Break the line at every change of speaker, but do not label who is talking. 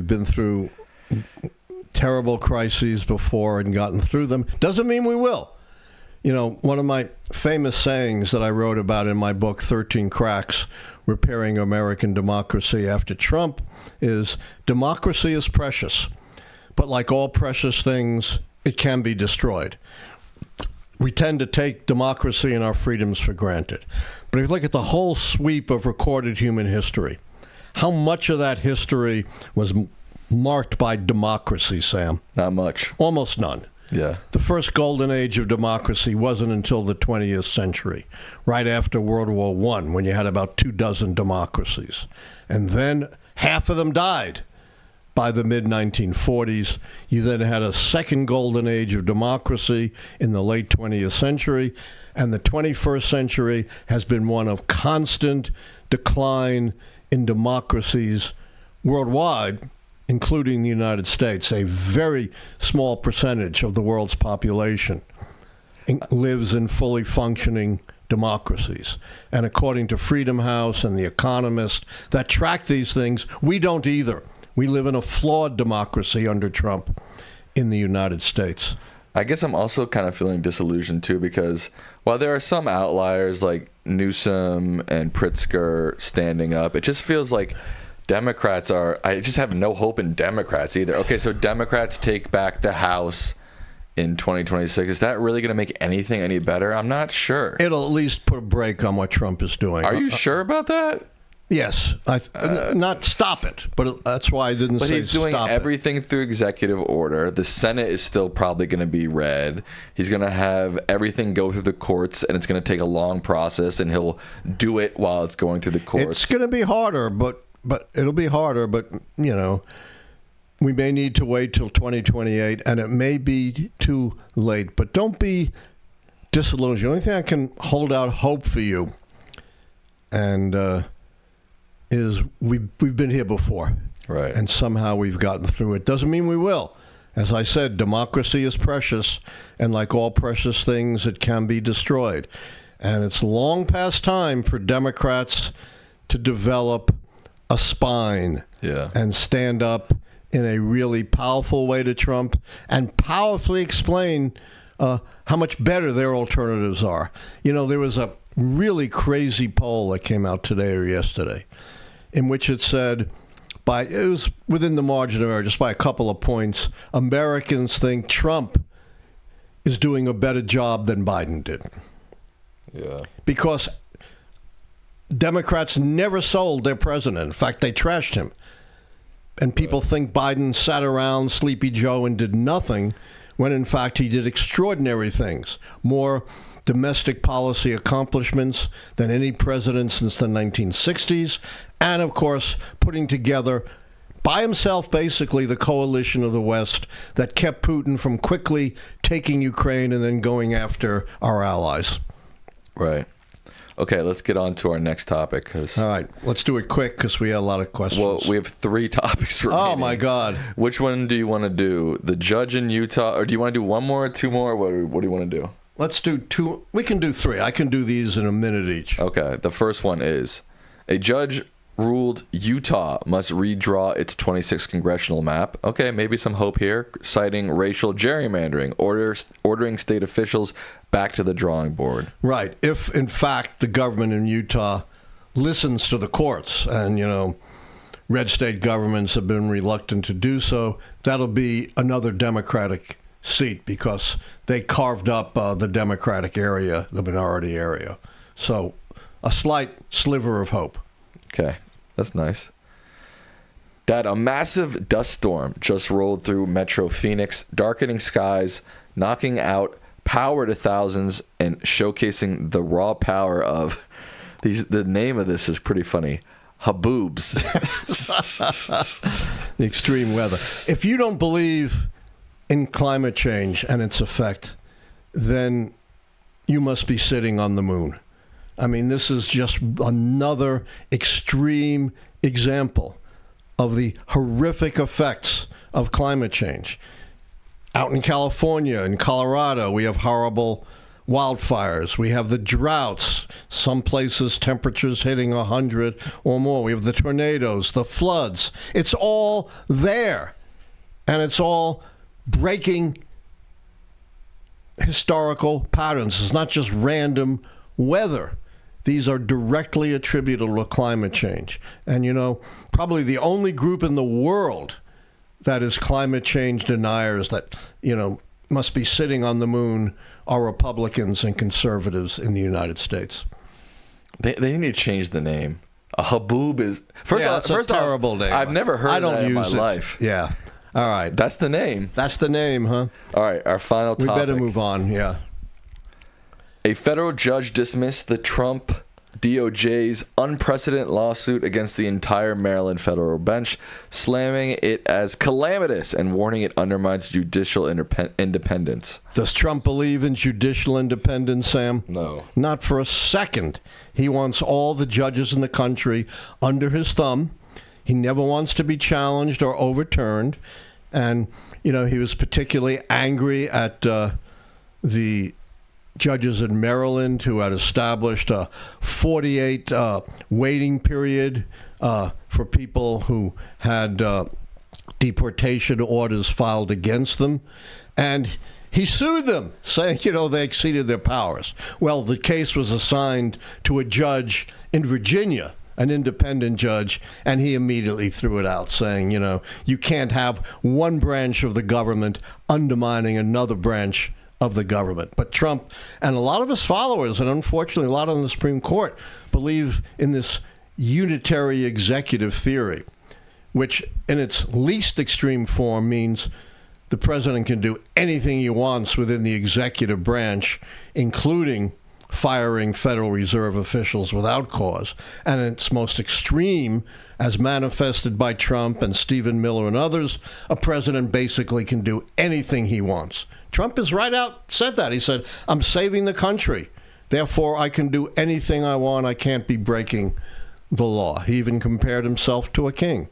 We've been through terrible crises before and gotten through them. Doesn't mean we will. You know, one of my famous sayings that I wrote about in my book, 13 Cracks, Repairing American Democracy After Trump, is democracy is precious, but like all precious things, it can be destroyed. We tend to take democracy and our freedoms for granted. But if you look at the whole sweep of recorded human history, how much of that history was marked by democracy, Sam?
Not much.
Almost none.
Yeah.
The first golden age of democracy wasn't until the 20th century, right after World War I, when you had about 24 democracies. And then half of them died by the mid-1940s. You then had a second golden age of democracy in the late 20th century, and the 21st century has been one of constant decline in democracies worldwide, including the United States. A very small percentage of the world's population lives in fully functioning democracies. And according to Freedom House and The Economist that track these things, we don't either. We live in a flawed democracy under Trump in the United States.
I guess I'm also kind of feeling disillusioned, too, because while there are some outliers like Newsom and Pritzker standing up, it just feels like Democrats I just have no hope in Democrats either. Okay, so Democrats take back the House in 2026. Is that really going to make anything any better? I'm not sure.
It'll at least put a break on what Trump is doing.
Are you sure about that?
Yes. Not stop it, but that's why I didn't say stop it.
But he's doing everything through executive order. The Senate is still probably going to be read. He's going to have everything go through the courts, and it's going to take a long process, and he'll do it while it's going through the courts.
It's going to be harder, but it'll be harder, but, you know, we may need to wait till 2028, and it may be too late. But don't be disillusioned. The only thing I can hold out hope for you and is we've been here before.
Right.
And somehow we've gotten through it. Doesn't mean we will. As I said, democracy is precious, and like all precious things, it can be destroyed. And it's long past time for Democrats to develop a spine and stand up in a really powerful way to Trump and powerfully explain how much better their alternatives are. You know, there was a really crazy poll that came out today or yesterday in which it said, it was within the margin of error, just by a couple of points, Americans think Trump is doing a better job than Biden did.
Yeah.
Because Democrats never sold their president. In fact, they trashed him. And people think Biden sat around Sleepy Joe and did nothing, when in fact he did extraordinary things. More domestic policy accomplishments than any president since the 1960s. And, of course, putting together by himself, basically, the coalition of the West that kept Putin from quickly taking Ukraine and then going after our allies.
Right. Okay, let's get on to our next topic.
All right, let's do it quick because we have a lot of questions.
Well, we have 3 topics remaining.
Oh, my God.
Which one do you want to do? The judge in Utah, or do you want to do one more or 2 more? What do you want to do?
Let's do 2. We can do 3. I can do these in a minute each.
Okay, the first one is, a judge ruled Utah must redraw its 26th congressional map. Okay, maybe some hope here, citing racial gerrymandering, ordering state officials back to the drawing board.
Right. If, in fact, the government in Utah listens to the courts, and, you know, red state governments have been reluctant to do so, that'll be another Democratic seat because they carved up the Democratic area, the minority area. So a slight sliver of hope.
Okay, that's nice. Dad, a massive dust storm just rolled through Metro Phoenix, darkening skies, knocking out power to thousands, and showcasing the raw power of these. The name of this is pretty funny. Haboobs.
The extreme weather. If you don't believe in climate change and its effect, then you must be sitting on the moon. I mean, this is just another extreme example of the horrific effects of climate change. Out in California and Colorado, we have horrible wildfires. We have the droughts. Some places temperatures hitting 100 or more. We have the tornadoes, the floods. It's all there. And it's all breaking historical patterns. It's not just random weather. These are directly attributable to climate change. And, you know, probably the only group in the world that is climate change deniers that, you know, must be sitting on the moon are Republicans and conservatives in the United States.
They need to change the name. A haboob is...
First a terrible name.
I've never heard that in my life.
Yeah. All right.
That's the name.
That's the name, huh?
All right, our final topic.
We better move on, yeah.
A federal judge dismissed the Trump DOJ's unprecedented lawsuit against the entire Maryland federal bench, slamming it as calamitous and warning it undermines judicial independence.
Does Trump believe in judicial independence, Sam?
No.
Not for a second. He wants all the judges in the country under his thumb. He never wants to be challenged or overturned. And, you know, he was particularly angry at the judges in Maryland who had established a 48 waiting period for people who had deportation orders filed against them. And he sued them, saying, you know, they exceeded their powers. Well, the case was assigned to a judge in Virginia, an independent judge, and he immediately threw it out, saying, you know, you can't have one branch of the government undermining another branch of the government. But Trump and a lot of his followers, and unfortunately a lot on the Supreme Court, believe in this unitary executive theory, which in its least extreme form means the president can do anything he wants within the executive branch, including firing Federal Reserve officials without cause. And in its most extreme, as manifested by Trump and Stephen Miller and others, a president basically can do anything he wants. Trump is right out said that. He said, I'm saving the country. Therefore, I can do anything I want. I can't be breaking the law. He even compared himself to a king.